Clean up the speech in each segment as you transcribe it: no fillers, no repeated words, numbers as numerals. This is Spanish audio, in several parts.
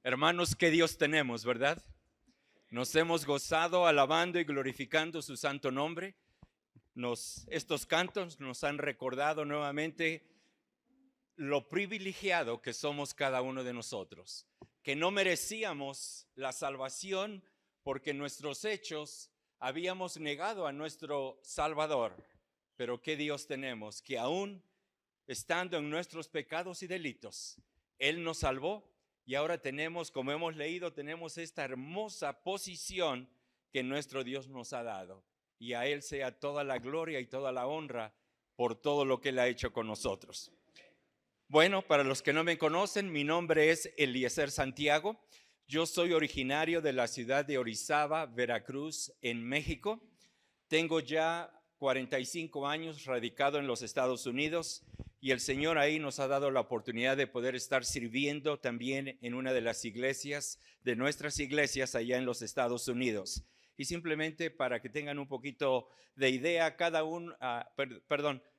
Hermanos, qué Dios tenemos, ¿verdad? Nos hemos gozado alabando y glorificando su santo nombre. Estos cantos nos han recordado nuevamente lo privilegiado que somos cada uno de nosotros, que no merecíamos la salvación porque nuestros hechos habíamos negado a nuestro Salvador. Pero qué Dios tenemos, que aún estando en nuestros pecados y delitos, Él nos salvó y ahora tenemos, como hemos leído, tenemos esta hermosa posición que nuestro Dios nos ha dado. Y a Él sea toda la gloria y toda la honra por todo lo que Él ha hecho con nosotros. Bueno, para los que no me conocen, mi nombre es Eliezer Santiago. Yo soy originario de la ciudad de Orizaba, Veracruz, en México. Tengo ya 45 años radicado en los Estados Unidos y el Señor ahí nos ha dado la oportunidad de poder estar sirviendo también en una de las iglesias, de nuestras iglesias allá en los Estados Unidos. Y simplemente para que tengan un poquito de idea,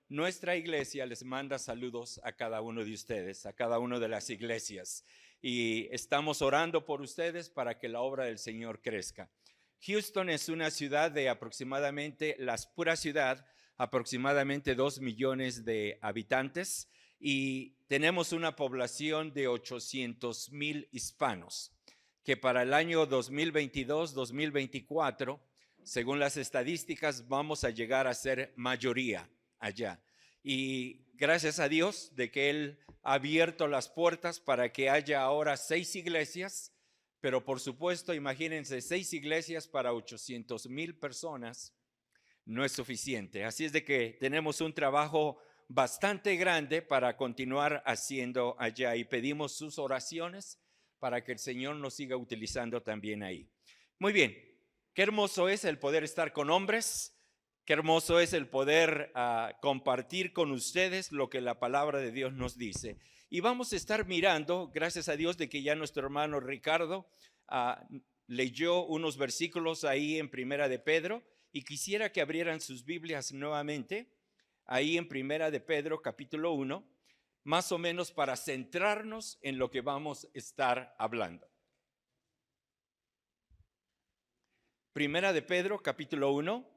nuestra iglesia les manda saludos a cada uno de ustedes, a cada una de las iglesias. Y estamos orando por ustedes para que la obra del Señor crezca. Houston es una ciudad de aproximadamente, la pura ciudad, aproximadamente 2 millones de habitantes y tenemos una población de 800,000 hispanos, que para el año 2022-2024, según las estadísticas, vamos a llegar a ser mayoría allá. Y gracias a Dios de que Él ha abierto las puertas para que haya ahora 6 iglesias. Pero por supuesto, imagínense, 6 iglesias para 800,000 personas no es suficiente. Así es de que tenemos un trabajo bastante grande para continuar haciendo allá y pedimos sus oraciones para que el Señor nos siga utilizando también ahí. Muy bien, qué hermoso es el poder estar con hombres, qué hermoso es el poder compartir con ustedes lo que la palabra de Dios nos dice. Y vamos a estar mirando, gracias a Dios de que ya nuestro hermano Ricardo leyó unos versículos ahí en Primera de Pedro, y quisiera que abrieran sus Biblias nuevamente, ahí en Primera de Pedro capítulo 1, más o menos para centrarnos en lo que vamos a estar hablando. Primera de Pedro capítulo 1,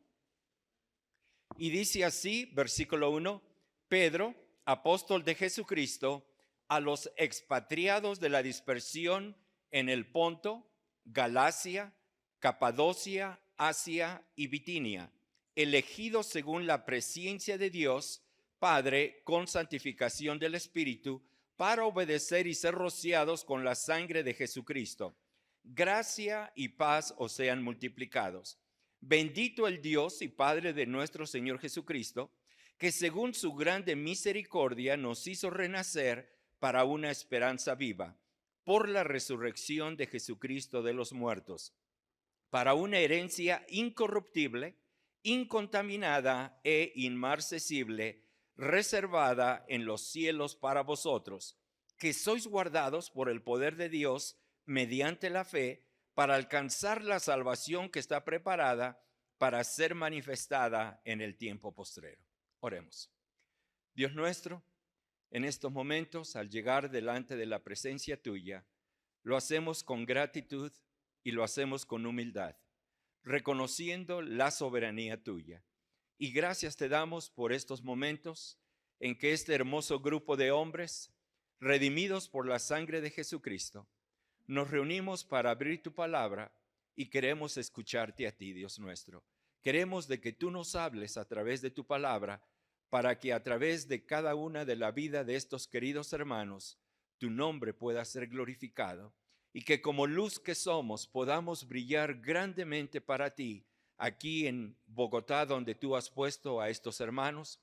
y dice así, versículo 1, Pedro, apóstol de Jesucristo, a los expatriados de la dispersión en el Ponto, Galacia, Capadocia, Asia y Bitinia, elegidos según la presciencia de Dios, Padre, con santificación del Espíritu, para obedecer y ser rociados con la sangre de Jesucristo. Gracia y paz os sean multiplicados. Bendito el Dios y Padre de nuestro Señor Jesucristo, que según su grande misericordia nos hizo renacer para una esperanza viva, por la resurrección de Jesucristo de los muertos, para una herencia incorruptible, incontaminada e inmarcesible, reservada en los cielos para vosotros, que sois guardados por el poder de Dios mediante la fe, para alcanzar la salvación que está preparada para ser manifestada en el tiempo postrero. Oremos. Dios nuestro, en estos momentos, al llegar delante de la presencia tuya, lo hacemos con gratitud y lo hacemos con humildad, reconociendo la soberanía tuya. Y gracias te damos por estos momentos en que este hermoso grupo de hombres, redimidos por la sangre de Jesucristo, nos reunimos para abrir tu palabra y queremos escucharte a ti, Dios nuestro. Queremos de que tú nos hables a través de tu palabra para que a través de cada una de la vida de estos queridos hermanos, tu nombre pueda ser glorificado y que como luz que somos podamos brillar grandemente para ti aquí en Bogotá, donde tú has puesto a estos hermanos,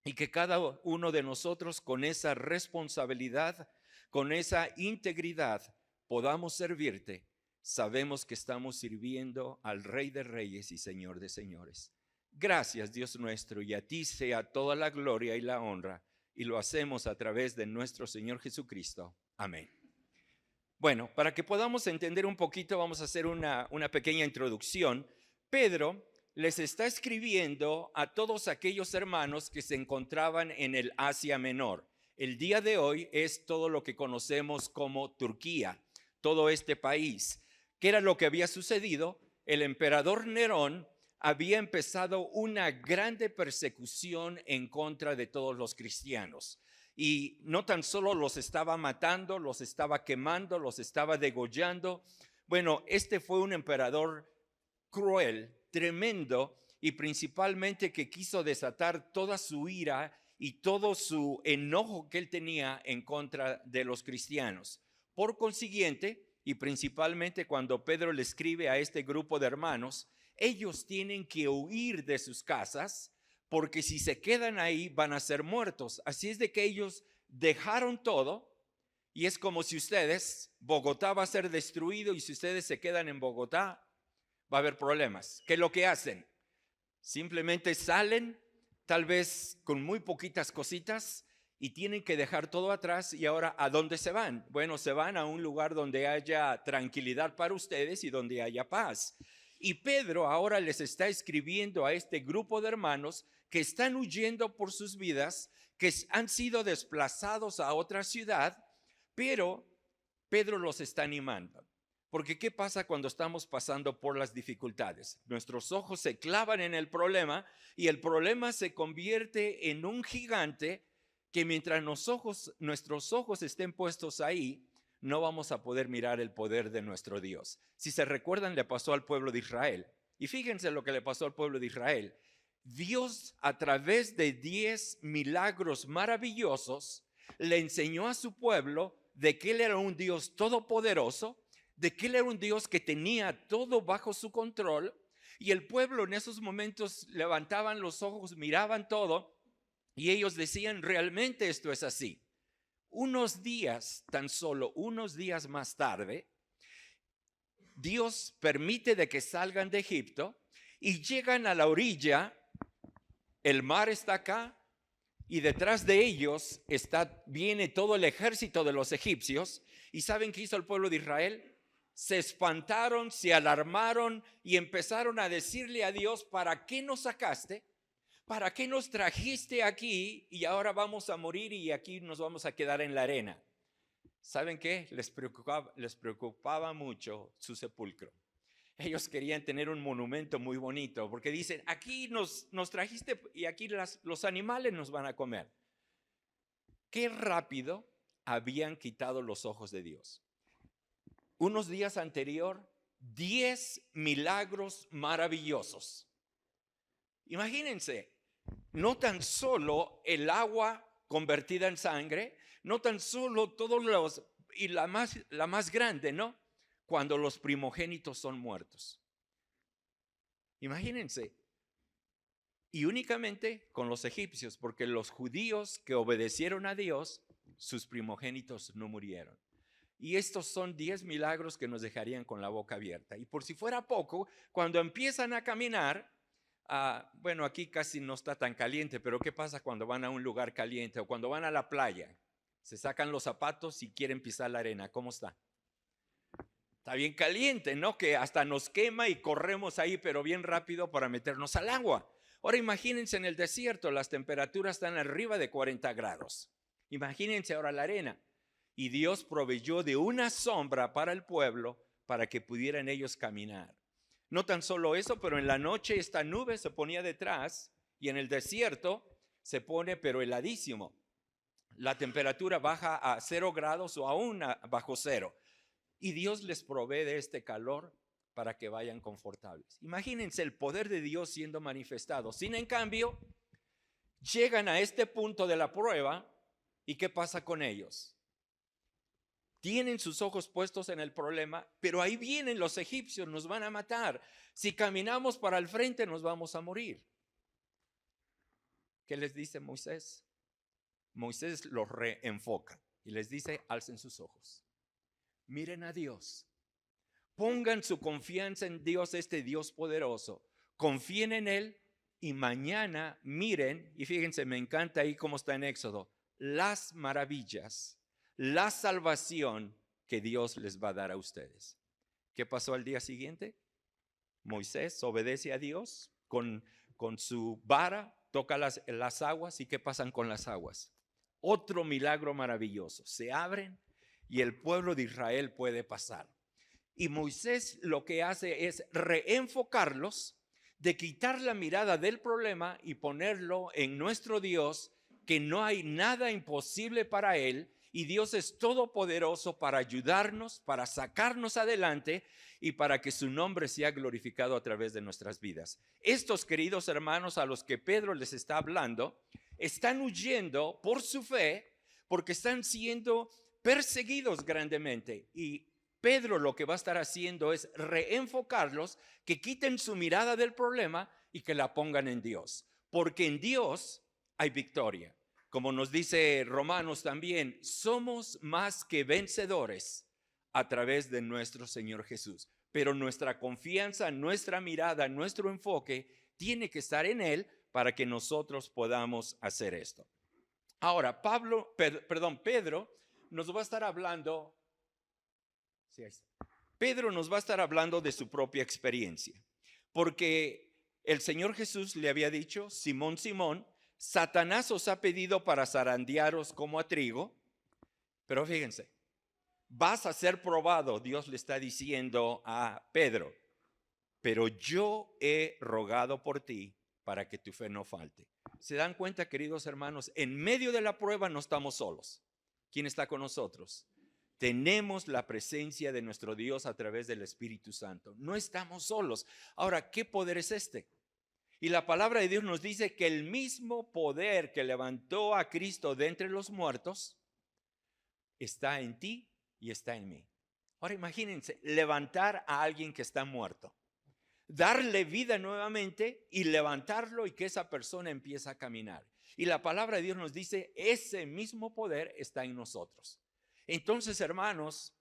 y que cada uno de nosotros con esa responsabilidad, con esa integridad, podamos servirte. Sabemos que estamos sirviendo al Rey de Reyes y Señor de Señores. Gracias, Dios nuestro, y a ti sea toda la gloria y la honra, y lo hacemos a través de nuestro Señor Jesucristo. Amén. Bueno, para que podamos entender un poquito, vamos a hacer una pequeña introducción. Pedro les está escribiendo a todos aquellos hermanos que se encontraban en el Asia Menor. El día de hoy es todo lo que conocemos como Turquía. todo este país. ¿Qué era lo que había sucedido? El emperador Nerón había empezado una grande persecución en contra de todos los cristianos. Y no tan solo los estaba matando, los estaba quemando, los estaba degollando. Bueno, este fue un emperador cruel, tremendo, y principalmente que quiso desatar toda su ira y todo su enojo que él tenía en contra de los cristianos. Por consiguiente, y principalmente cuando Pedro le escribe a este grupo de hermanos, ellos tienen que huir de sus casas, porque si se quedan ahí van a ser muertos. Así es de que ellos dejaron todo, y es como si ustedes, Bogotá va a ser destruido, y si ustedes se quedan en Bogotá, va a haber problemas. ¿Qué es lo que hacen? Simplemente salen, tal vez con muy poquitas cositas, y tienen que dejar todo atrás. Y ahora, ¿a dónde se van? Bueno, se van a un lugar donde haya tranquilidad para ustedes y donde haya paz. Y Pedro ahora les está escribiendo a este grupo de hermanos que están huyendo por sus vidas, que han sido desplazados a otra ciudad, pero Pedro los está animando. Porque ¿qué pasa cuando estamos pasando por las dificultades? Nuestros ojos se clavan en el problema y el problema se convierte en un gigante que mientras nuestros ojos estén puestos ahí, no vamos a poder mirar el poder de nuestro Dios. Si se recuerdan, le pasó al pueblo de Israel. Y fíjense lo que le pasó al pueblo de Israel. Dios, a través de 10 milagros maravillosos, le enseñó a su pueblo de que Él era un Dios todopoderoso, de que Él era un Dios que tenía todo bajo su control. Y el pueblo en esos momentos levantaban los ojos, miraban todo, y ellos decían, realmente esto es así. Unos días, tan solo unos días más tarde, Dios permite de que salgan de Egipto y llegan a la orilla. El mar está acá y detrás de ellos viene todo el ejército de los egipcios. ¿Y saben qué hizo el pueblo de Israel? Se espantaron, se alarmaron y empezaron a decirle a Dios, ¿para qué nos sacaste? ¿Para qué nos trajiste aquí y ahora vamos a morir y aquí nos vamos a quedar en la arena? ¿Saben qué? Les preocupaba mucho su sepulcro. Ellos querían tener un monumento muy bonito porque dicen, aquí nos trajiste y aquí los animales nos van a comer. Qué rápido habían quitado los ojos de Dios. Unos días anterior, 10 milagros maravillosos. Imagínense, no tan solo el agua convertida en sangre, no tan solo todos los, y la más grande, ¿no? Cuando los primogénitos son muertos. Imagínense. Y únicamente con los egipcios, porque los judíos que obedecieron a Dios, sus primogénitos no murieron. Y estos son 10 milagros que nos dejarían con la boca abierta. Y por si fuera poco, cuando empiezan a caminar, bueno, aquí casi no está tan caliente, pero ¿qué pasa cuando van a un lugar caliente o cuando van a la playa? Se sacan los zapatos y quieren pisar la arena. ¿Cómo está? Está bien caliente, ¿no? Que hasta nos quema y corremos ahí, pero bien rápido para meternos al agua. Ahora imagínense en el desierto, las temperaturas están arriba de 40 grados. Imagínense ahora la arena. Y Dios proveyó de una sombra para el pueblo para que pudieran ellos caminar. No tan solo eso, pero en la noche esta nube se ponía detrás y en el desierto se pone pero heladísimo. La temperatura baja a 0 grados o aún bajo cero. Y Dios les provee de este calor para que vayan confortables. Imagínense el poder de Dios siendo manifestado. Sin en cambio, llegan a este punto de la prueba y ¿qué pasa con ellos? Tienen sus ojos puestos en el problema, pero ahí vienen los egipcios, nos van a matar. Si caminamos para el frente nos vamos a morir. ¿Qué les dice Moisés? Moisés los reenfoca y les dice, alcen sus ojos. Miren a Dios. Pongan su confianza en Dios, este Dios poderoso. Confíen en Él y mañana miren, y fíjense, me encanta ahí cómo está en Éxodo, las maravillas, la salvación que Dios les va a dar a ustedes. ¿Qué pasó al día siguiente? Moisés obedece a Dios con su vara, toca las aguas y ¿qué pasan con las aguas? Otro milagro maravilloso. Se abren y el pueblo de Israel puede pasar. Y Moisés lo que hace es reenfocarlos, de quitar la mirada del problema y ponerlo en nuestro Dios, que no hay nada imposible para Él, y Dios es todopoderoso para ayudarnos, para sacarnos adelante y para que su nombre sea glorificado a través de nuestras vidas. Estos queridos hermanos a los que Pedro les está hablando, están huyendo por su fe, porque están siendo perseguidos grandemente, y Pedro lo que va a estar haciendo es reenfocarlos, que quiten su mirada del problema y que la pongan en Dios, porque en Dios hay victoria. Como nos dice Romanos también, somos más que vencedores a través de nuestro Señor Jesús. Pero nuestra confianza, nuestra mirada, nuestro enfoque tiene que estar en Él para que nosotros podamos hacer esto. Ahora, Pedro nos va a estar hablando. Sí, Pedro nos va a estar hablando de su propia experiencia, porque el Señor Jesús le había dicho: Simón, Simón, Satanás os ha pedido para zarandearos como a trigo, pero fíjense, vas a ser probado, Dios le está diciendo a Pedro, pero yo he rogado por ti para que tu fe no falte. ¿Se dan cuenta, queridos hermanos? En medio de la prueba no estamos solos. ¿Quién está con nosotros? Tenemos la presencia de nuestro Dios a través del Espíritu Santo. No estamos solos. Ahora, ¿qué poder es este? Y la palabra de Dios nos dice que el mismo poder que levantó a Cristo de entre los muertos está en ti y está en mí. Ahora imagínense, levantar a alguien que está muerto, darle vida nuevamente y levantarlo, y que esa persona empiece a caminar. Y la palabra de Dios nos dice, ese mismo poder está en nosotros. Entonces, hermanos,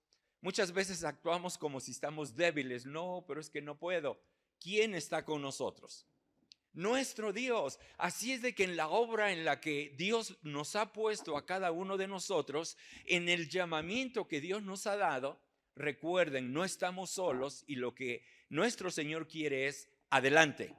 muchas veces actuamos como si estamos débiles. No, pero es que no puedo. ¿Quién está con nosotros? Nuestro Dios. Así es de que en la obra en la que Dios nos ha puesto a cada uno de nosotros, en el llamamiento que Dios nos ha dado, recuerden, no estamos solos, y lo que nuestro Señor quiere es adelante.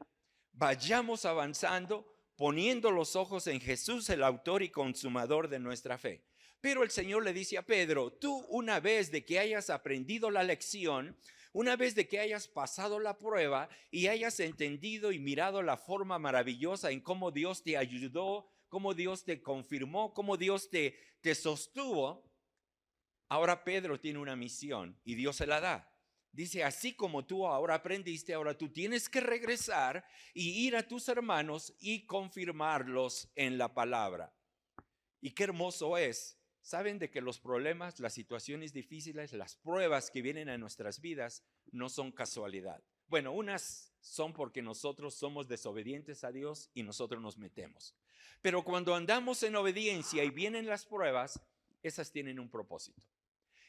Vayamos avanzando, poniendo los ojos en Jesús, el autor y consumador de nuestra fe. Pero el Señor le dice a Pedro: tú, una vez de que hayas aprendido la lección, una vez de que hayas pasado la prueba y hayas entendido y mirado la forma maravillosa en cómo Dios te ayudó, cómo Dios te confirmó, cómo Dios te sostuvo, ahora Pedro tiene una misión y Dios se la da. Dice: así como tú ahora aprendiste, ahora tú tienes que regresar y ir a tus hermanos y confirmarlos en la palabra. Y qué hermoso es. Saben de que los problemas, las situaciones difíciles, las pruebas que vienen a nuestras vidas no son casualidad. Bueno, unas son porque nosotros somos desobedientes a Dios y nosotros nos metemos. Pero cuando andamos en obediencia y vienen las pruebas, esas tienen un propósito.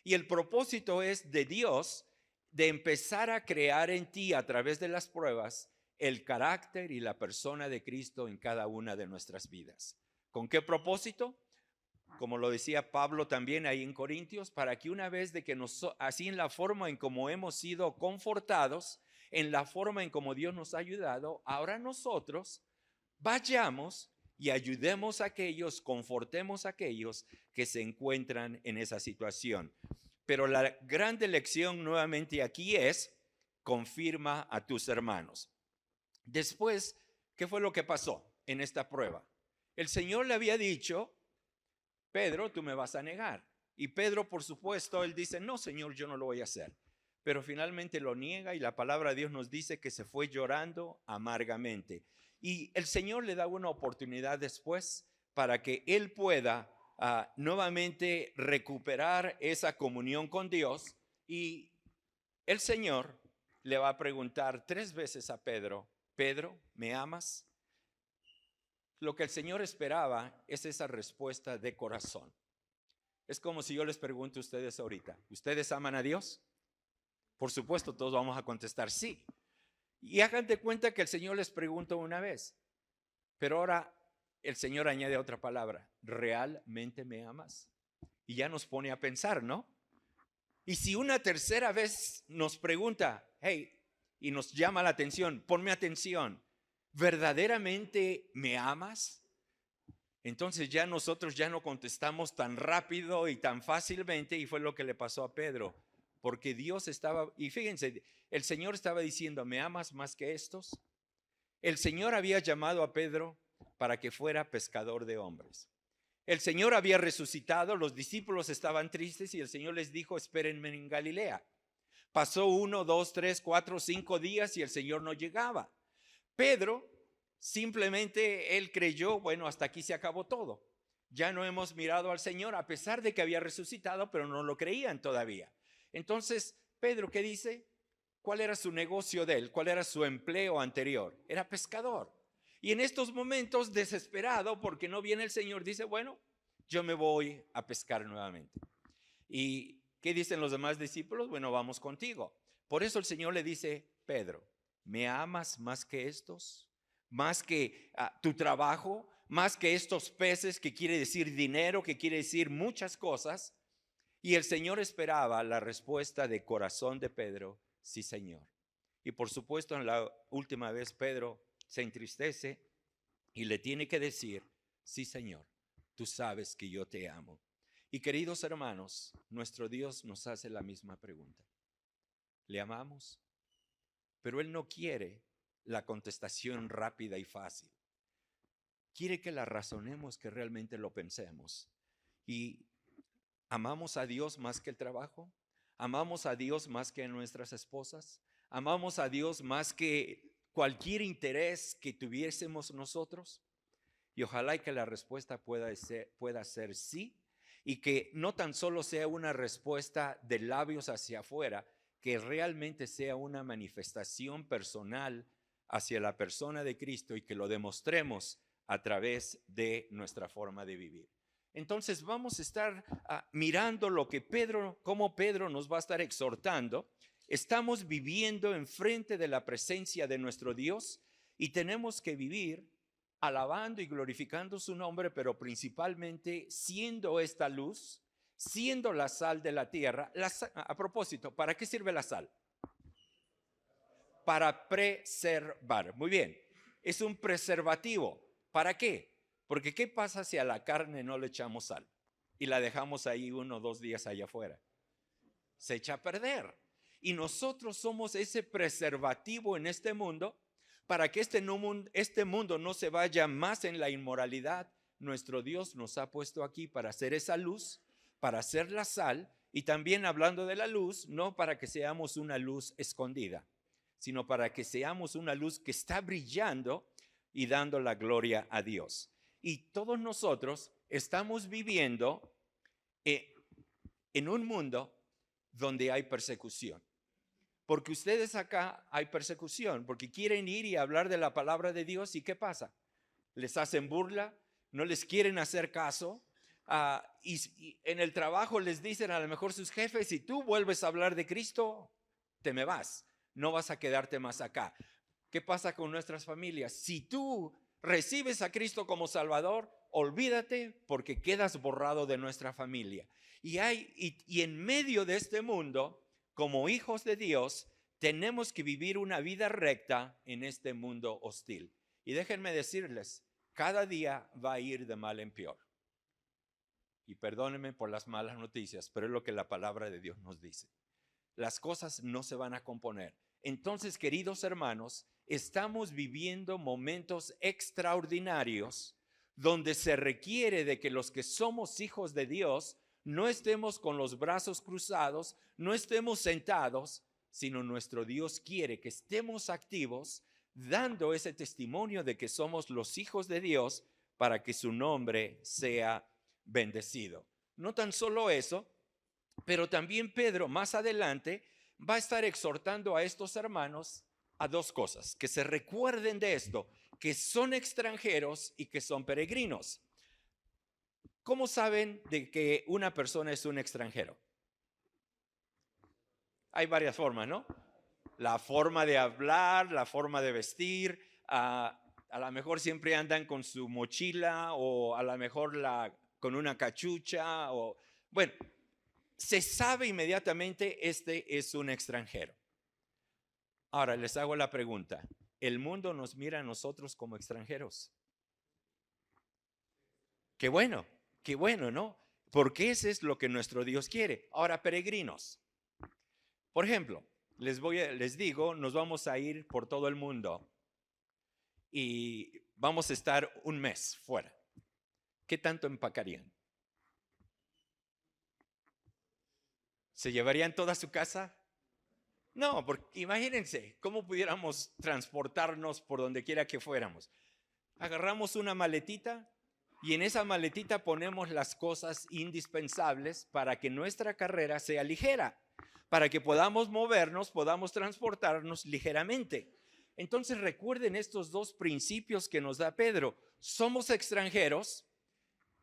Y el propósito es de Dios, de empezar a crear en ti a través de las pruebas el carácter y la persona de Cristo en cada una de nuestras vidas. ¿Con qué propósito? Como lo decía Pablo también ahí en Corintios, para que una vez de que así en la forma en como hemos sido confortados, en la forma en como Dios nos ha ayudado, ahora nosotros vayamos y ayudemos a aquellos, confortemos a aquellos que se encuentran en esa situación. Pero la grande lección nuevamente aquí es: confirma a tus hermanos. Después, ¿qué fue lo que pasó en esta prueba? El Señor le había dicho: Pedro, tú me vas a negar. Y Pedro, por supuesto, él dice: no, Señor, yo no lo voy a hacer. Pero finalmente lo niega, y la palabra de Dios nos dice que se fue llorando amargamente. Y el Señor le da una oportunidad después para que él pueda nuevamente recuperar esa comunión con Dios. Y el Señor le va a preguntar 3 veces a Pedro: Pedro, ¿me amas? Lo que el Señor esperaba es esa respuesta de corazón. Es como si yo les pregunto a ustedes ahorita: ¿ustedes aman a Dios? Por supuesto, todos vamos a contestar sí. Y hagan de cuenta que el Señor les pregunta una vez, pero ahora el Señor añade otra palabra: ¿realmente me amas? Y ya nos pone a pensar, ¿no? Y si una tercera vez nos pregunta, hey, y nos llama la atención, ponme atención, ¿verdaderamente me amas? Entonces ya nosotros ya no contestamos tan rápido y tan fácilmente, y fue lo que le pasó a Pedro, porque Dios estaba, y fíjense, el Señor estaba diciendo, ¿me amas más que estos? El Señor había llamado a Pedro para que fuera pescador de hombres. El Señor había resucitado, los discípulos estaban tristes y el Señor les dijo, espérenme en Galilea. Pasó 1, 2, 3, 4, 5 días y el Señor no llegaba. Pedro simplemente él creyó, bueno, hasta aquí se acabó todo. Ya no hemos mirado al Señor a pesar de que había resucitado, pero no lo creían todavía. Entonces, Pedro, ¿qué dice? ¿Cuál era su negocio de él? ¿Cuál era su empleo anterior? Era pescador. Y en estos momentos, desesperado porque no viene el Señor, dice, bueno, yo me voy a pescar nuevamente. ¿Y qué dicen los demás discípulos? Bueno, vamos contigo. Por eso el Señor le dice, Pedro, ¿me amas más que estos? ¿Más que tu trabajo? ¿Más que estos peces, que quiere decir dinero, que quiere decir muchas cosas? Y el Señor esperaba la respuesta de corazón de Pedro, sí, Señor. Y por supuesto, en la última vez Pedro se entristece y le tiene que decir, sí, Señor, tú sabes que yo te amo. Y queridos hermanos, nuestro Dios nos hace la misma pregunta. ¿Le amamos? Pero Él no quiere la contestación rápida y fácil. Quiere que la razonemos, que realmente lo pensemos. Y ¿amamos a Dios más que el trabajo? ¿Amamos a Dios más que a nuestras esposas? ¿Amamos a Dios más que cualquier interés que tuviésemos nosotros? Y ojalá y que la respuesta pueda ser sí, y que no tan solo sea una respuesta de labios hacia afuera, que realmente sea una manifestación personal hacia la persona de Cristo y que lo demostremos a través de nuestra forma de vivir. Entonces vamos a estar mirando lo que cómo Pedro nos va a estar exhortando. Estamos viviendo enfrente de la presencia de nuestro Dios y tenemos que vivir alabando y glorificando su nombre, pero principalmente siendo esta luz, siendo la sal de la tierra. A propósito, ¿para qué sirve la sal? Para preservar. Muy bien, es un preservativo. ¿Para qué? Porque ¿qué pasa si a la carne no le echamos sal y la dejamos ahí 1 o 2 días allá afuera? Se echa a perder. Y nosotros somos ese preservativo en este mundo para que este mundo no se vaya más en la inmoralidad. Nuestro Dios nos ha puesto aquí para hacer esa luz, para hacer la sal, y también hablando de la luz, no para que seamos una luz escondida, sino para que seamos una luz que está brillando y dando la gloria a Dios. Y todos nosotros estamos viviendo en un mundo donde hay persecución. Porque ustedes acá hay persecución, porque quieren ir y hablar de la palabra de Dios, ¿y qué pasa? Les hacen burla, no les quieren hacer caso, y en el trabajo les dicen a lo mejor sus jefes, si tú vuelves a hablar de Cristo, te me vas, no vas a quedarte más acá. ¿Qué pasa con nuestras familias? Si tú recibes a Cristo como Salvador, olvídate, porque quedas borrado de nuestra familia. Y en medio de este mundo, como hijos de Dios, tenemos que vivir una vida recta en este mundo hostil. Y déjenme decirles, cada día va a ir de mal en peor. Y perdónenme por las malas noticias, pero es lo que la palabra de Dios nos dice. Las cosas no se van a componer. Entonces, queridos hermanos, estamos viviendo momentos extraordinarios donde se requiere de que los que somos hijos de Dios no estemos con los brazos cruzados, no estemos sentados, sino nuestro Dios quiere que estemos activos, dando ese testimonio de que somos los hijos de Dios para que su nombre sea bendecido. No tan solo eso, pero también Pedro más adelante va a estar exhortando a estos hermanos a 2 cosas, que se recuerden de esto, que son extranjeros y que son peregrinos. ¿Cómo saben de que una persona es un extranjero? Hay varias formas, ¿no? La forma de hablar, la forma de vestir, a lo mejor siempre andan con su mochila o a lo mejor con una cachucha, o bueno, se sabe inmediatamente este es un extranjero. Ahora les hago la pregunta, ¿el mundo nos mira a nosotros como extranjeros? qué bueno, ¿no? Porque ese es lo que nuestro Dios quiere. Ahora, peregrinos, por ejemplo, les digo, nos vamos a ir por todo el mundo y vamos a estar un mes fuera. ¿Qué tanto empacarían? ¿Se llevarían toda su casa? No, porque imagínense cómo pudiéramos transportarnos por donde quiera que fuéramos. Agarramos una maletita y en esa maletita ponemos las cosas indispensables para que nuestra carrera sea ligera, para que podamos movernos, podamos transportarnos ligeramente. Entonces recuerden estos dos principios que nos da Pedro. Somos extranjeros,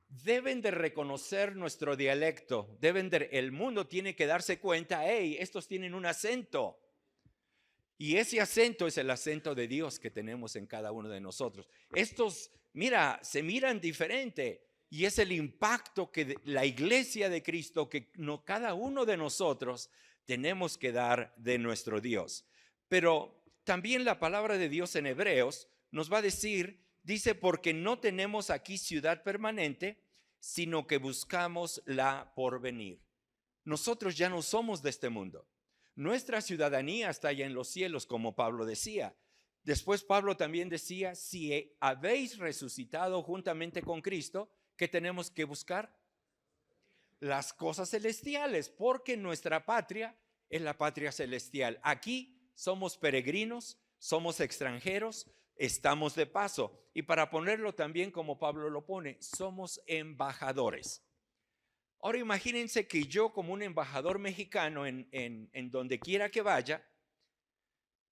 deben de reconocer nuestro dialecto, el mundo tiene que darse cuenta, hey, estos tienen un acento. Y ese acento es el acento de Dios que tenemos en cada uno de nosotros. Estos, mira, se miran diferente y es el impacto que la iglesia de Cristo, que no, cada uno de nosotros tenemos que dar de nuestro Dios. Pero también la palabra de Dios en Hebreos nos va a decir, dice, porque no tenemos aquí ciudad permanente, sino que buscamos la porvenir. Nosotros ya no somos de este mundo. Nuestra ciudadanía está allá en los cielos, como Pablo decía. Después Pablo también decía, si habéis resucitado juntamente con Cristo, ¿qué tenemos que buscar? Las cosas celestiales, porque nuestra patria es la patria celestial. Aquí somos peregrinos, somos extranjeros, estamos de paso. Y para ponerlo también como Pablo lo pone, somos embajadores. Ahora imagínense que yo como un embajador mexicano en donde quiera que vaya,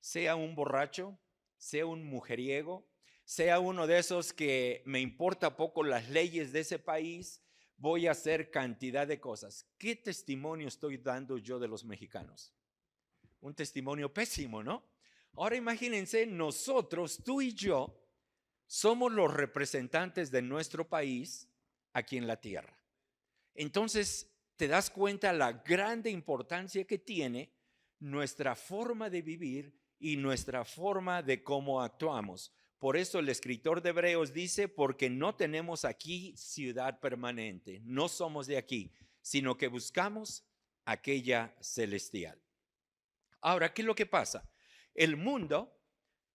sea un borracho, sea un mujeriego, sea uno de esos que me importa poco las leyes de ese país, voy a hacer cantidad de cosas. ¿Qué testimonio estoy dando yo de los mexicanos? Un testimonio pésimo, ¿no? Ahora imagínense, nosotros, tú y yo, somos los representantes de nuestro país aquí en la tierra. Entonces, te das cuenta la grande importancia que tiene nuestra forma de vivir y nuestra forma de cómo actuamos. Por eso el escritor de Hebreos dice, porque no tenemos aquí ciudad permanente, no somos de aquí, sino que buscamos aquella celestial. Ahora, ¿qué es lo que pasa? El mundo,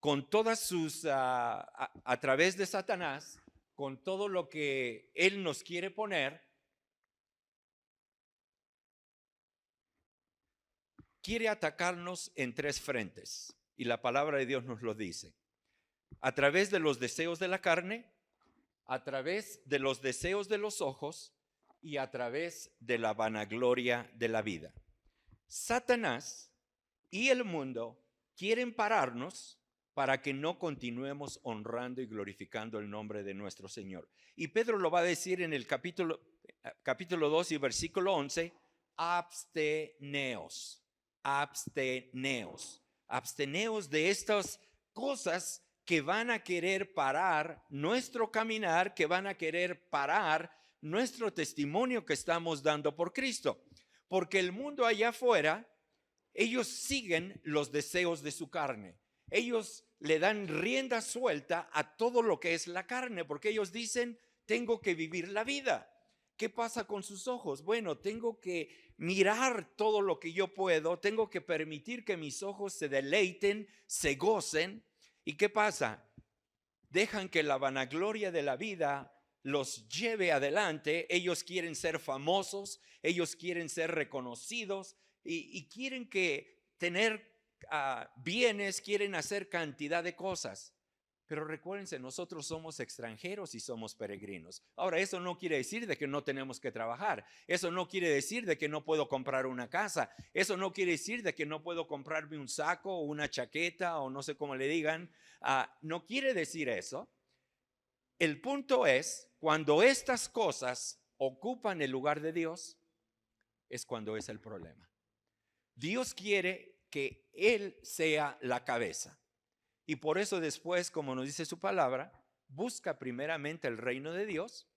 con todas sus, a través de Satanás, con todo lo que él nos quiere poner, quiere atacarnos en tres frentes, y la palabra de Dios nos lo dice. A través de los deseos de la carne, a través de los deseos de los ojos y a través de la vanagloria de la vida. Satanás y el mundo quieren pararnos para que no continuemos honrando y glorificando el nombre de nuestro Señor. Y Pedro lo va a decir en el capítulo 2 y versículo 11, absteneos. Absteneos de estas cosas que van a querer parar nuestro caminar, que van a querer parar nuestro testimonio que estamos dando por Cristo. Porque el mundo allá afuera, ellos siguen los deseos de su carne. Ellos le dan rienda suelta a todo lo que es la carne, porque ellos dicen, tengo que vivir la vida. ¿Qué pasa con sus ojos? Bueno, tengo que mirar todo lo que yo puedo, tengo que permitir que mis ojos se deleiten, se gocen. ¿Y qué pasa? Dejan que la vanagloria de la vida los lleve adelante. Ellos quieren ser famosos, ellos quieren ser reconocidos y quieren tener bienes, quieren hacer cantidad de cosas. Pero recuérdense, nosotros somos extranjeros y somos peregrinos. Ahora, eso no quiere decir de que no tenemos que trabajar. Eso no quiere decir de que no puedo comprar una casa. Eso no quiere decir de que no puedo comprarme un saco o una chaqueta o no sé cómo le digan. No quiere decir eso. El punto es, cuando estas cosas ocupan el lugar de Dios, es cuando es el problema. Dios quiere que Él sea la cabeza. Y por eso después, como nos dice su palabra, busca primeramente el reino de Dios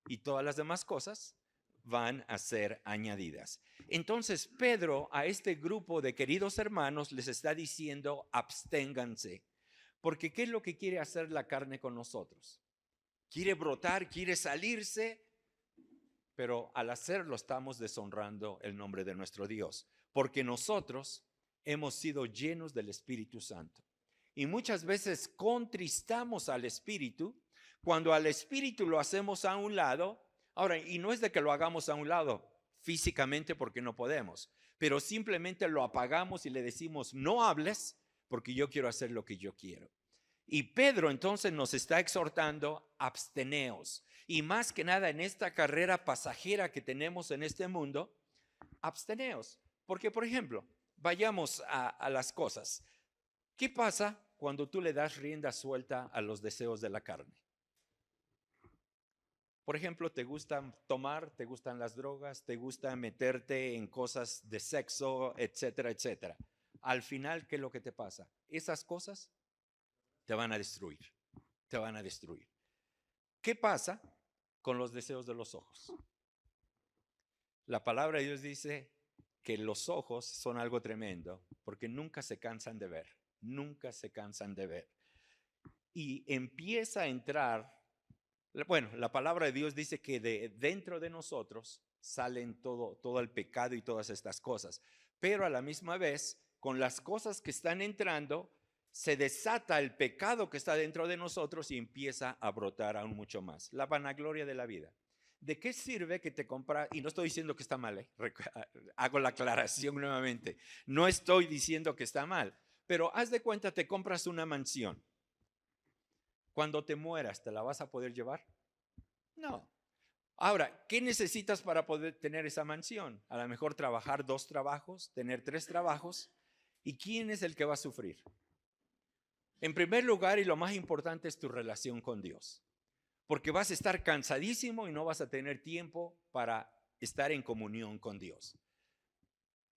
y todas las demás cosas van a ser añadidas. Entonces Pedro a este grupo de queridos hermanos les está diciendo, absténganse. Porque ¿qué es lo que quiere hacer la carne con nosotros? quiere brotar, quiere salirse, pero al hacerlo estamos deshonrando el nombre de nuestro Dios, porque nosotros hemos sido llenos del Espíritu Santo. Y muchas veces contristamos al Espíritu cuando al Espíritu lo hacemos a un lado. Ahora, y no es de que lo hagamos a un lado físicamente porque no podemos, pero simplemente lo apagamos y le decimos, no hables porque yo quiero hacer lo que yo quiero. Y Pedro entonces nos está exhortando, absteneos. Y más que nada en esta carrera pasajera que tenemos en este mundo, absteneos. Porque, por ejemplo, vayamos a las cosas. ¿Qué pasa cuando tú le das rienda suelta a los deseos de la carne? Por ejemplo, te gusta tomar, te gustan las drogas, te gusta meterte en cosas de sexo, etcétera, etcétera. Al final, ¿qué es lo que te pasa? Esas cosas te van a destruir, te van a destruir. ¿Qué pasa con los deseos de los ojos? La palabra de Dios dice que los ojos son algo tremendo porque nunca se cansan de ver, nunca se cansan de ver. Y empieza a entrar, bueno, la palabra de Dios dice que de dentro de nosotros salen todo el pecado y todas estas cosas, pero a la misma vez, con las cosas que están entrando, se desata el pecado que está dentro de nosotros y empieza a brotar aún mucho más. La vanagloria de la vida. ¿De qué sirve que te compras? Y no estoy diciendo que está mal, hago la aclaración nuevamente. No estoy diciendo que está mal, pero haz de cuenta, te compras una mansión. Cuando te mueras, ¿te la vas a poder llevar? No. Ahora, ¿qué necesitas para poder tener esa mansión? A lo mejor trabajar 2 trabajos, tener 3 trabajos. ¿Y quién es el que va a sufrir? En primer lugar, y lo más importante, es tu relación con Dios. Porque vas a estar cansadísimo y no vas a tener tiempo para estar en comunión con Dios.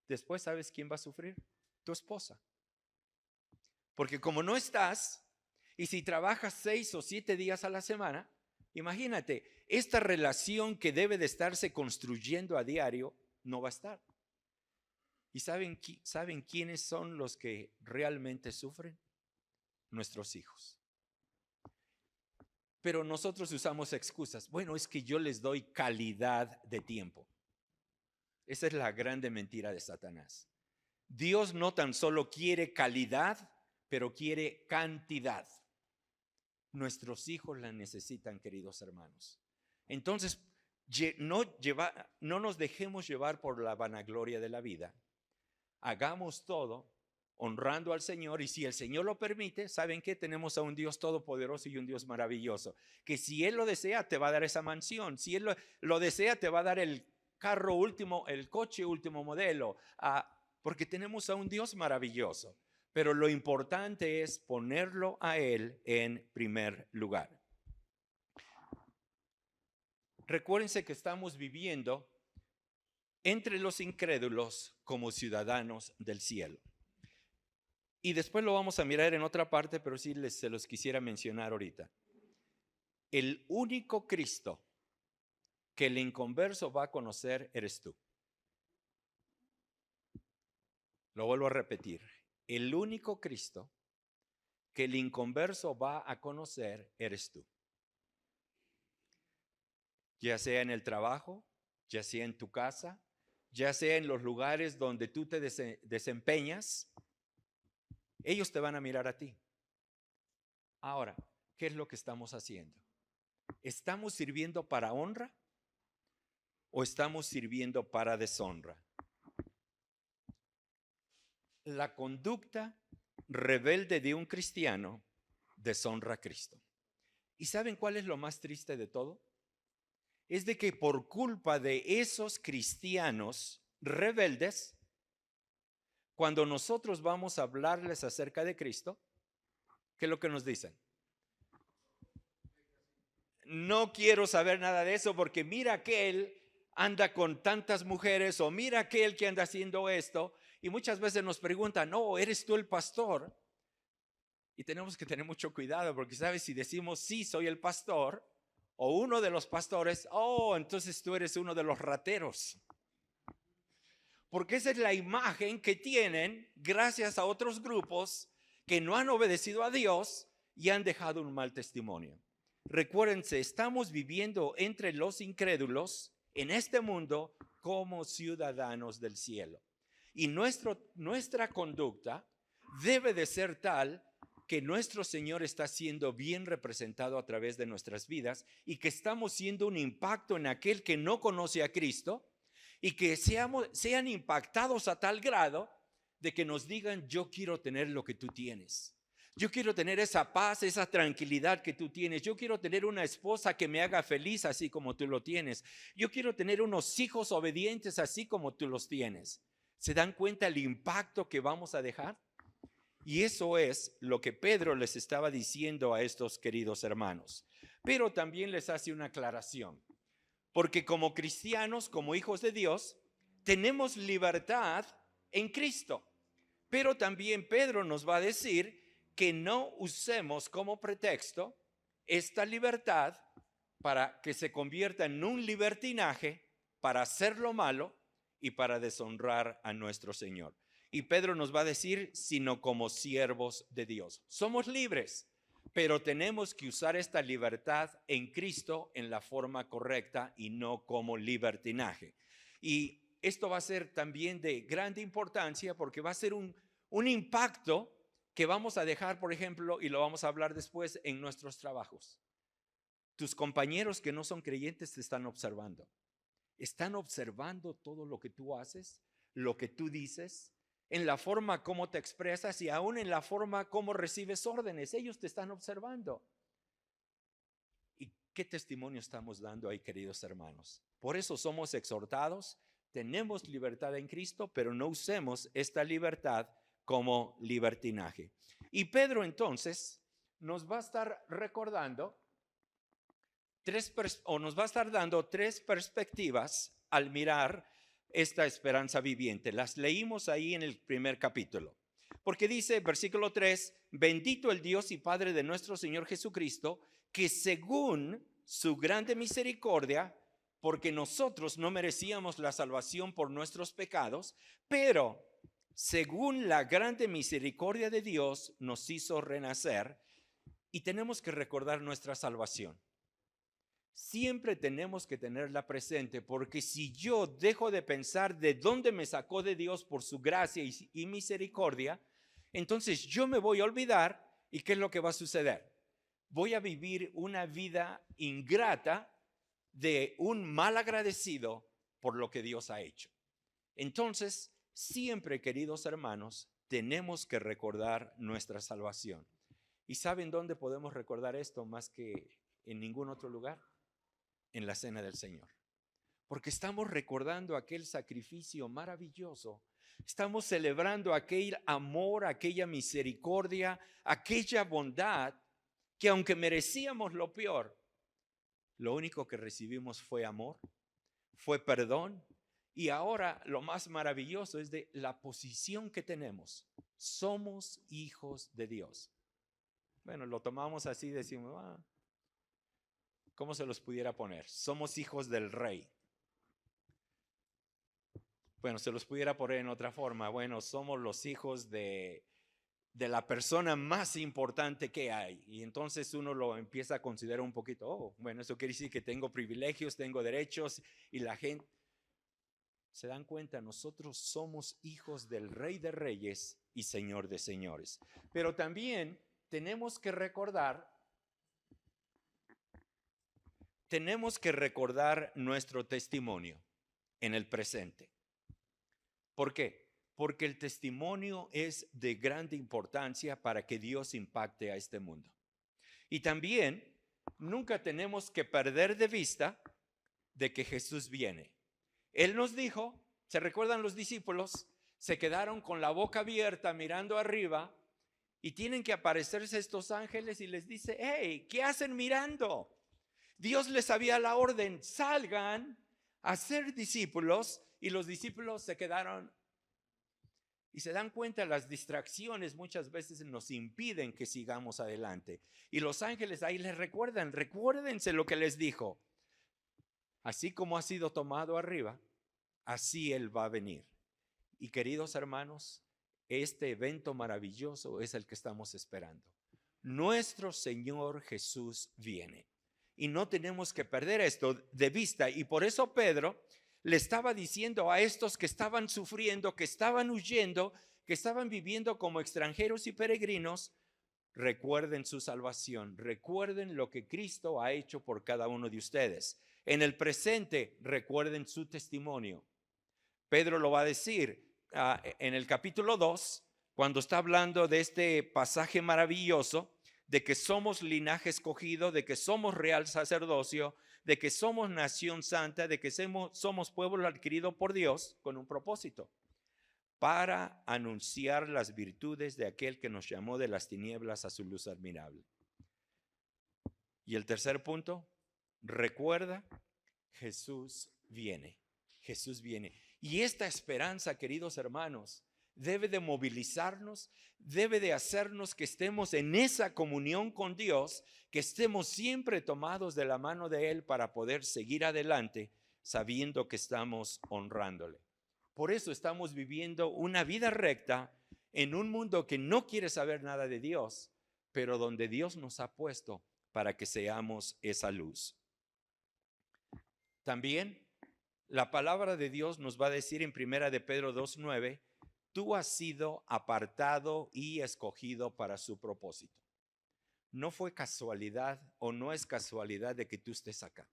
Después, ¿sabes quién va a sufrir? Tu esposa. Porque como no estás, y si trabajas 6 o 7 días a la semana, imagínate, esta relación que debe de estarse construyendo a diario no va a estar. ¿Y saben quiénes son los que realmente sufren? Nuestros hijos. Pero nosotros usamos excusas. Bueno, es que yo les doy calidad de tiempo. Esa es la grande mentira de Satanás. Dios no tan solo quiere calidad, pero quiere cantidad. Nuestros hijos la necesitan, queridos hermanos. Entonces, no nos dejemos llevar por la vanagloria de la vida. Hagamos todo honrando al Señor, y si el Señor lo permite, ¿saben qué? Tenemos a un Dios todopoderoso y un Dios maravilloso, que si Él lo desea, te va a dar esa mansión. Si Él lo desea, te va a dar el carro último, el coche último modelo, porque tenemos a un Dios maravilloso. Pero lo importante es ponerlo a Él en primer lugar. Recuérdense que estamos viviendo entre los incrédulos como ciudadanos del cielo. Y después lo vamos a mirar en otra parte, pero sí se los quisiera mencionar ahorita. El único Cristo que el inconverso va a conocer eres tú. Lo vuelvo a repetir. El único Cristo que el inconverso va a conocer eres tú. Ya sea en el trabajo, ya sea en tu casa, ya sea en los lugares donde tú te desempeñas, ellos te van a mirar a ti. Ahora, ¿qué es lo que estamos haciendo? ¿Estamos sirviendo para honra o estamos sirviendo para deshonra? La conducta rebelde de un cristiano deshonra a Cristo. ¿Y saben cuál es lo más triste de todo? Es de que por culpa de esos cristianos rebeldes, cuando nosotros vamos a hablarles acerca de Cristo, ¿qué es lo que nos dicen? No quiero saber nada de eso porque mira aquel anda con tantas mujeres, o mira aquel que anda haciendo esto. Y muchas veces nos preguntan, no, ¿eres tú el pastor? Y tenemos que tener mucho cuidado porque, ¿sabes? Si decimos, sí, soy el pastor o uno de los pastores, entonces tú eres uno de los rateros. Porque esa es la imagen que tienen gracias a otros grupos que no han obedecido a Dios y han dejado un mal testimonio. recuérdense, estamos viviendo entre los incrédulos en este mundo como ciudadanos del cielo. Y nuestra conducta debe de ser tal que nuestro Señor está siendo bien representado a través de nuestras vidas y que estamos siendo un impacto en aquel que no conoce a Cristo y que sean impactados a tal grado de que nos digan: yo quiero tener lo que tú tienes. Yo quiero tener esa paz, esa tranquilidad que tú tienes. Yo quiero tener una esposa que me haga feliz así como tú lo tienes. Yo quiero tener unos hijos obedientes así como tú los tienes. ¿Se dan cuenta el impacto que vamos a dejar? Y eso es lo que Pedro les estaba diciendo a estos queridos hermanos. Pero también les hace una aclaración. Porque como cristianos, como hijos de Dios, tenemos libertad en Cristo. Pero también Pedro nos va a decir que no usemos como pretexto esta libertad para que se convierta en un libertinaje para hacer lo malo y para deshonrar a nuestro Señor. Y Pedro nos va a decir, sino como siervos de Dios. Somos libres, pero tenemos que usar esta libertad en Cristo en la forma correcta y no como libertinaje. Y esto va a ser también de grande importancia porque va a ser un impacto que vamos a dejar, por ejemplo, y lo vamos a hablar después, en nuestros trabajos. Tus compañeros que no son creyentes te están observando. Están observando todo lo que tú haces, lo que tú dices, en la forma como te expresas y aún en la forma como recibes órdenes. Ellos te están observando. ¿Y qué testimonio estamos dando ahí, queridos hermanos? Por eso somos exhortados, tenemos libertad en Cristo, pero no usemos esta libertad como libertinaje. Y Pedro entonces nos va a estar recordando nos va a estar dando tres perspectivas al mirar esta esperanza viviente. Las leímos ahí en el primer capítulo. Porque dice, versículo 3, bendito el Dios y Padre de nuestro Señor Jesucristo, que según su grande misericordia, porque nosotros no merecíamos la salvación por nuestros pecados, pero según la grande misericordia de Dios nos hizo renacer. Y tenemos que recordar nuestra salvación. Siempre tenemos que tenerla presente, porque si yo dejo de pensar de dónde me sacó de Dios por su gracia y misericordia, entonces yo me voy a olvidar. ¿Y qué es lo que va a suceder? Voy a vivir una vida ingrata de un mal agradecido por lo que Dios ha hecho. Entonces, siempre, queridos hermanos, tenemos que recordar nuestra salvación. ¿Y saben dónde podemos recordar esto más que en ningún otro lugar? En la cena del Señor. Porque estamos recordando aquel sacrificio maravilloso. Estamos celebrando aquel amor, aquella misericordia, aquella bondad que aunque merecíamos lo peor, lo único que recibimos fue amor, fue perdón. Y ahora lo más maravilloso es de la posición que tenemos. Somos hijos de Dios. Bueno, lo tomamos así, decimos, ¿cómo se los pudiera poner? Somos hijos del rey. Bueno, se los pudiera poner en otra forma. Bueno, somos los hijos de la persona más importante que hay. Y entonces uno lo empieza a considerar un poquito, bueno, eso quiere decir que tengo privilegios, tengo derechos, y la gente se dan cuenta, nosotros somos hijos del Rey de Reyes y Señor de Señores. Pero también tenemos que recordar nuestro testimonio en el presente. ¿Por qué? Porque el testimonio es de grande importancia para que Dios impacte a este mundo. Y también nunca tenemos que perder de vista de que Jesús viene. Él nos dijo, ¿se recuerdan los discípulos? Se quedaron con la boca abierta mirando arriba y tienen que aparecerse estos ángeles y les dice, hey, ¿qué hacen mirando? Dios les había la orden, salgan a ser discípulos, y los discípulos se quedaron. Y se dan cuenta, las distracciones muchas veces nos impiden que sigamos adelante. Y los ángeles ahí les recuerdan, recuérdense lo que les dijo. Así como ha sido tomado arriba, así Él va a venir. Y queridos hermanos, este evento maravilloso es el que estamos esperando. Nuestro Señor Jesús viene. y no tenemos que perder esto de vista. Y por eso Pedro le estaba diciendo a estos que estaban sufriendo, que estaban huyendo, que estaban viviendo como extranjeros y peregrinos: recuerden su salvación, recuerden lo que Cristo ha hecho por cada uno de ustedes. En el presente, recuerden su testimonio. Pedro lo va a decir en el capítulo 2, cuando está hablando de este pasaje maravilloso, de que somos linaje escogido, de que somos real sacerdocio, de que somos nación santa, de que somos pueblo adquirido por Dios con un propósito: para anunciar las virtudes de aquel que nos llamó de las tinieblas a su luz admirable. Y el tercer punto: recuerda, Jesús viene. Jesús viene. Y esta esperanza, queridos hermanos, debe de movilizarnos, debe de hacernos que estemos en esa comunión con Dios, que estemos siempre tomados de la mano de Él para poder seguir adelante, sabiendo que estamos honrándole. Por eso estamos viviendo una vida recta en un mundo que no quiere saber nada de Dios, pero donde Dios nos ha puesto para que seamos esa luz. También la palabra de Dios nos va a decir en 1 de Pedro 2:9: tú has sido apartado y escogido para su propósito. No fue casualidad o no es casualidad de que tú estés acá.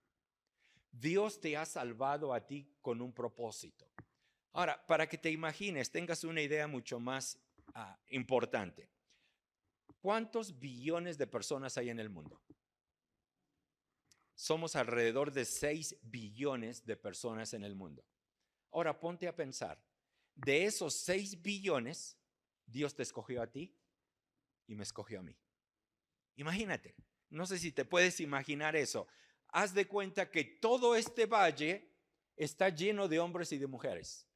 Dios te ha salvado a ti con un propósito. Ahora, para que te imagines, tengas una idea mucho más importante. ¿Cuántos billones de personas hay en el mundo? Somos alrededor de 6 billones de personas en el mundo. Ahora ponte a pensar, de esos 6 billones, Dios te escogió a ti y me escogió a mí. Imagínate, no sé si te puedes imaginar eso. Haz de cuenta que todo este valle está lleno de hombres y de mujeres.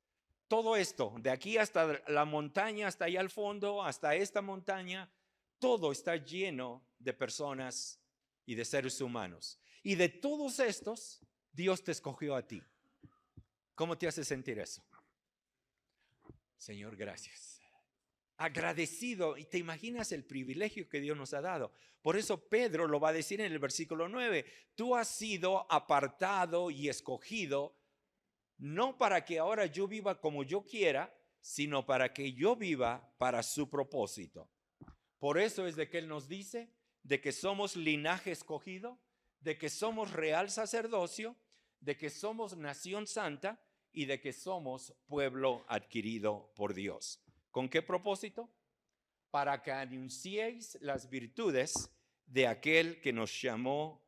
Todo esto, de aquí hasta la montaña, hasta allá al fondo, hasta esta montaña, todo está lleno de personas y de seres humanos. Y de todos estos, Dios te escogió a ti. ¿Cómo te hace sentir eso? Señor, gracias. Agradecido, y te imaginas el privilegio que Dios nos ha dado. Por eso Pedro lo va a decir en el versículo 9: tú has sido apartado y escogido, no para que ahora yo viva como yo quiera, sino para que yo viva para su propósito. Por eso es de que Él nos dice de que somos linaje escogido, de que somos real sacerdocio, de que somos nación santa y de que somos pueblo adquirido por Dios. ¿Con qué propósito? Para que anunciéis las virtudes de aquel que nos llamó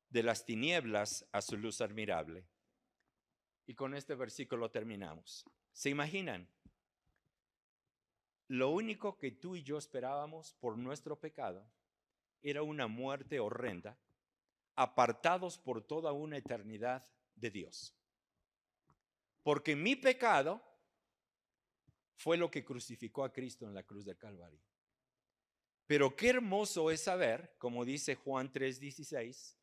de las tinieblas a su luz admirable. Y con este versículo terminamos. ¿Se imaginan? Lo único que tú y yo esperábamos por nuestro pecado era una muerte horrenda, apartados por toda una eternidad de Dios. Porque mi pecado fue lo que crucificó a Cristo en la cruz del Calvario. Pero qué hermoso es saber, como dice Juan 3:16,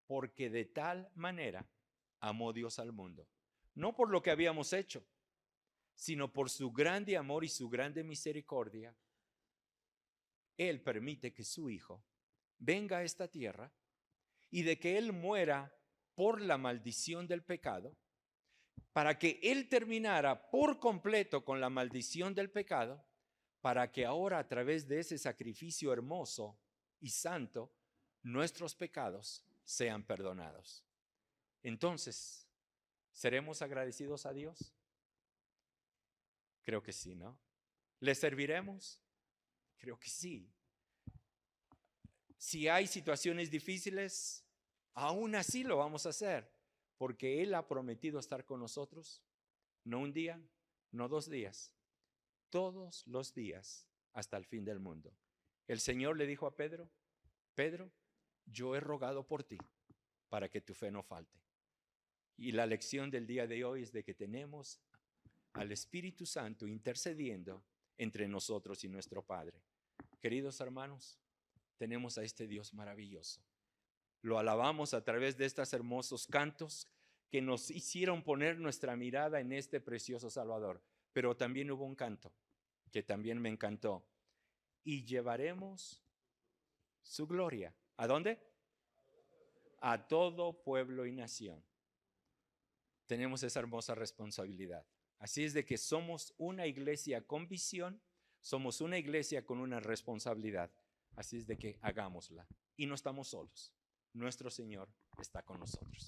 porque de tal manera amó Dios al mundo, no por lo que habíamos hecho, sino por su grande amor y su grande misericordia. Él permite que su Hijo venga a esta tierra y de que Él muera por la maldición del pecado, para que Él terminara por completo con la maldición del pecado, para que ahora a través de ese sacrificio hermoso y santo, nuestros pecados sean perdonados. Entonces, ¿seremos agradecidos a Dios? Creo que sí, ¿no? ¿Le serviremos? Creo que sí. Si hay situaciones difíciles, aún así lo vamos a hacer, porque Él ha prometido estar con nosotros, no un día, no 2 días, todos los días hasta el fin del mundo. El Señor le dijo a Pedro: Pedro, yo he rogado por ti para que tu fe no falte. Y la lección del día de hoy es de que tenemos al Espíritu Santo intercediendo entre nosotros y nuestro Padre. Queridos hermanos, tenemos a este Dios maravilloso. Lo alabamos a través de estos hermosos cantos que nos hicieron poner nuestra mirada en este precioso Salvador. Pero también hubo un canto que también me encantó. Y llevaremos su gloria. ¿A dónde? a todo pueblo y nación. Tenemos esa hermosa responsabilidad. Así es de que somos una iglesia con visión, somos una iglesia con una responsabilidad. Así es de que hagámosla. Y no estamos solos. Nuestro Señor está con nosotros.